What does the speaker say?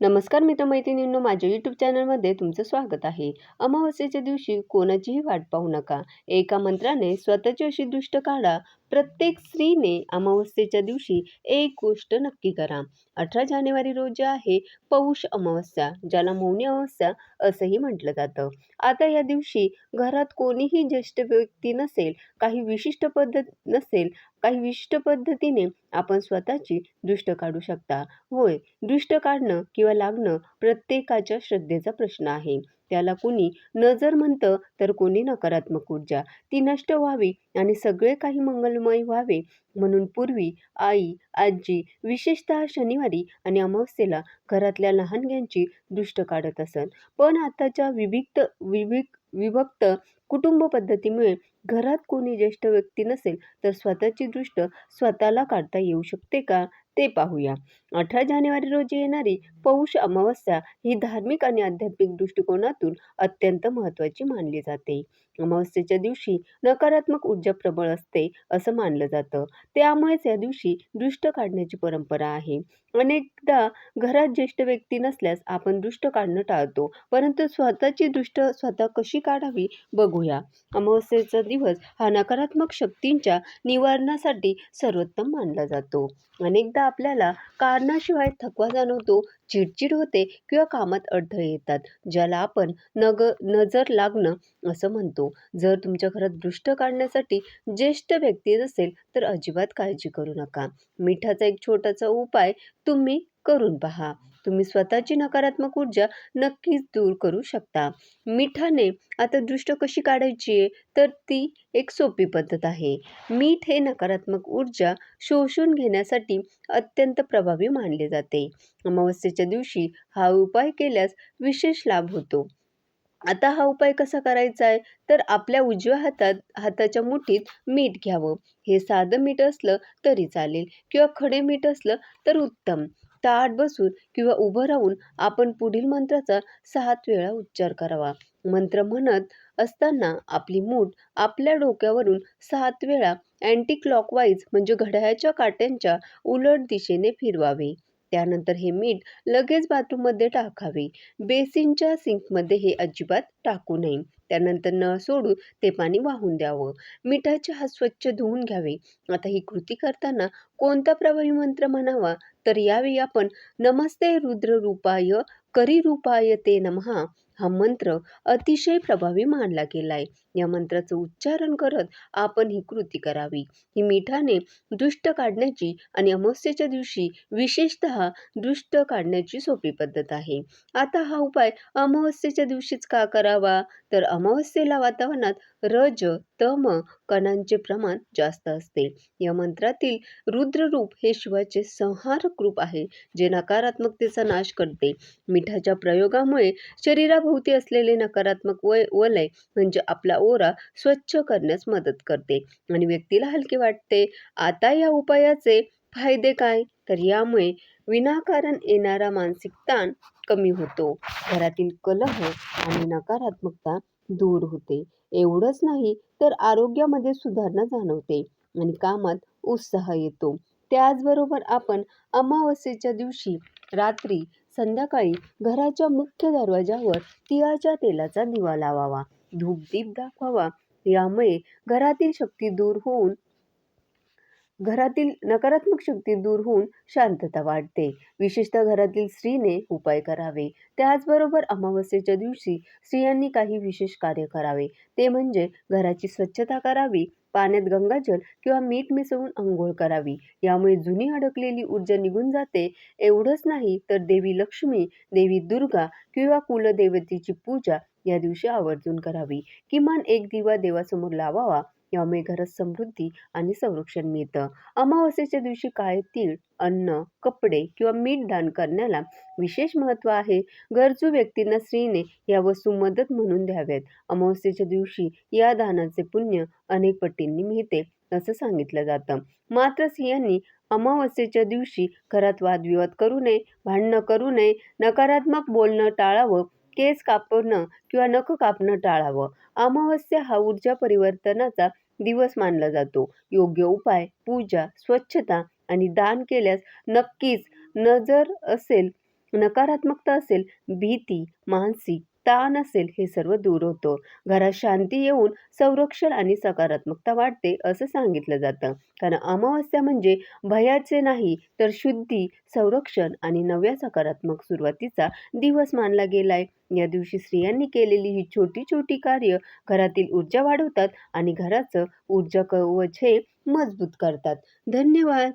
नमस्कार मित्रमैत्रिणींनो, माझ्या यूट्यूब चॅनलमध्ये तुमचं स्वागत आहे. अमावस्येच्या दिवशी कोणाचीही वाट पाहू नका. एका मंत्राने स्वतःची अशी दृष्ट काढा. प्रत्येक स्त्रीने अमावस्येच्या दिवशी एक गोष्ट नक्की करा. 18 जानेवारी रोजी आहे पौष अमावस्या, ज्याला मौनी अमावस्या असंही म्हटलं जातं. आता या दिवशी घरात कोणीही ज्येष्ठ व्यक्ती नसेल, काही विशिष्ट पद्धतीने आपण स्वतःची दृष्ट काढू शकता. होय, दृष्ट काढणं किंवा लागणं प्रत्येकाच्या श्रद्धेचा प्रश्न आहे. त्याला कुणी नजर म्हणतं, तर कोणी नकारात्मक ऊर्जा. ती नष्ट व्हावी आणि सगळे काही मंगलमय व्हावे म्हणून पूर्वी आई, आजी विशेषतः शनिवारी आणि अमावस्येला घरातल्या लहानग्यांची दृष्ट काढत असत. पण आताच्या विभक्त कुटुंब पद्धतीमुळे घरात कोणी ज्येष्ठ व्यक्ती नसेल, तर स्वतःची दृष्ट स्वतःला काढता येऊ शकते का, ते पाहूया. 18 जानेवारी रोजी येणारी पौष अमावस्या ही धार्मिक आणि आध्यात्मिक दृष्टिकोनातून अत्यंत महत्त्वाची मानली जाते. अमावस्येच्या दिवशी नकारात्मक ऊर्जा प्रबळ असते असं मानलं जातं. त्यामुळेच या दिवशी दृष्ट काढण्याची परंपरा आहे. अनेकदा घरात ज्येष्ठ व्यक्ती नसल्यास आपण दृष्ट काढणं टाळतो, परंतु स्वतःची दृष्ट स्वतः कशी काढावी बघूया. अमावस्येचा दिवस हा नकारात्मक शक्तींच्या निवारणासाठी सर्वोत्तम मानला जातो. अनेकदा आपल्याला कारणाशिवाय थकवा जाणवतो, चिडचिड होते किंवा कामात अडथळे येतात, ज्याला आपण नजर लागणं असं म्हणतो. जर तुमच्या घरात दृष्ट काढण्यासाठी ज्येष्ठ व्यक्ती नसेल, तर अजिबात काळजी करू नका. मिठाचा एक छोटासा उपाय तुम्ही करून पहा. तुम्ही स्वतःची नकारात्मक ऊर्जा नक्कीच दूर करू शकता. मिठाने आता दृष्ट कशी काढायची आहे, तर ती एक सोपी पद्धत आहे. मीठ हे नकारात्मक ऊर्जा शोषून घेण्यासाठी अत्यंत प्रभावी मानले जाते. अमावस्येच्या दिवशी हा उपाय केल्यास विशेष लाभ होतो. आता हा उपाय कसा करायचा आहे, तर आपल्या उजव्या हाताच्या मुठीत मीठ घ्यावं. हे साधं मीठ असलं तरी चालेल किंवा खडे मीठ असलं तर उत्तम. ताठ बसून किंवा उभं राहून आपण पुढील मंत्राचा 7 वेळा उच्चार करावा. मंत्र म्हणत असताना आपली मूठ आपल्या डोक्यावरून 7 वेळा अँटी क्लॉकवाईज म्हणजे घड्याळाच्या काट्यांच्या उलट दिशेने फिरवावे. त्यानंतर हे मीठ लगेच बाथरूममध्ये टाकावे. बेसिनच्या सिंकमध्ये हे अजिबात टाकू नये. त्यानंतर नळ सोडून ते पाणी वाहून द्यावं. मिठाचे हात स्वच्छ धुवून घ्यावे. आता ही कृती करताना कोणता प्रभावी मंत्र म्हणावा, तर यावेळी आपण नमस्ते रुद्ररूपाय करीरूपाय ते नमः हा मंत्र अतिशय प्रभावी मानला गेलाय. या मंत्राचं उच्चारण करत आपण ही कृती करावी. ही मिठाने दृष्ट काढण्याची आणि अमावस्येच्या दिवशी विशेषतः दृष्ट काढण्याची सोपी पद्धत आहे. आता हा उपाय अमावस्येच्या दिवशीच का करावा, तर अमावस्येला वातावरणात रज, तम कणांचे प्रमाण जास्त असते. या मंत्रातील रुद्ररूप हे शिवाचे संहारक रूप आहे, जे नकारात्मकतेचा नाश करते. मिठाच्या प्रयोगामुळे शरीराभोवती असलेले नकारात्मक वलय म्हणजे आपला ओरा स्वच्छ करण्यास मदत करते आणि व्यक्तीला हलके वाटते. आता या उपायाचे फायदे काय, तर यामुळे विनाकारण येणारा मानसिक ताण कमी होतो. घरातील कलह आणि नकारात्मकता दूर होते. एवढंच नाही, तर आरोग्यामध्ये सुधारणा जाणवते आणि कामात उत्साह येतो. त्याचबरोबर आपण अमावस्येच्या दिवशी रात्री संध्याकाळी घराच्या मुख्य दरवाजावर तिळाच्या तेलाचा दिवा लावावा, धूपदीप दाखवावा. यामुळे घरातील नकारात्मक शक्ती दूर होऊन शांतता वाढते. विशेषतः घरातील स्त्रीने उपाय करावे. त्याचबरोबर अमावस्येच्या दिवशी स्त्रियांनी काही विशेष कार्य करावे. ते म्हणजे घराची स्वच्छता करावी, पाण्यात गंगाजल किंवा मीठ मिसळून अंघोळ करावी. यामुळे जुनी अडकलेली ऊर्जा निघून जाते. एवढंच नाही, तर देवी लक्ष्मी, देवी दुर्गा किंवा कुलदेवतेची पूजा या दिवशी आवर्जून करावी. किमान एक दिवा देवासमोर लावावा. यामुळे घरात समृद्धी आणि संरक्षण मिळतं. अमावस्येच्या दिवशी काळे तीळ, अन्न, कपडे किंवा मीठ दान करण्याला विशेष महत्त्व आहे. गरजू व्यक्तींना स्त्रीने या वस्तू मदत म्हणून द्याव्यात. अमावस्येच्या दिवशी या दानाचे पुण्य अनेक पटींनी मिळते असं सांगितलं जातं. मात्र स्त्रियांनी अमावस्येच्या दिवशी घरात वादविवाद करू नये, भांडणं करू नये, नकारात्मक बोलणं टाळावं, केस कापणं किंवा नख कापणं टाळावं. अमावस्या हा ऊर्जा परिवर्तनाचा दिवस मानला जातो. योग्य उपाय, पूजा, स्वच्छता आणि दान केल्यास नक्कीच नजर असेल नकारात्मकता असेल, भीती, मानसिक ताण असेल, हे सर्व दूर होतं. घरात शांती येऊन संरक्षण आणि सकारात्मकता वाढते असं सांगितलं जातं. कारण अमावास्या म्हणजे भयाचे नाही तर शुद्धी, संरक्षण आणि नव्या सकारात्मक सुरुवातीचा दिवस मानला गेलाय. या दिवशी स्त्रियांनी केलेली ही छोटी-छोटी कार्य घरातील ऊर्जा वाढवतात आणि घराचं ऊर्जा कवच हे मजबूत करतात. धन्यवाद.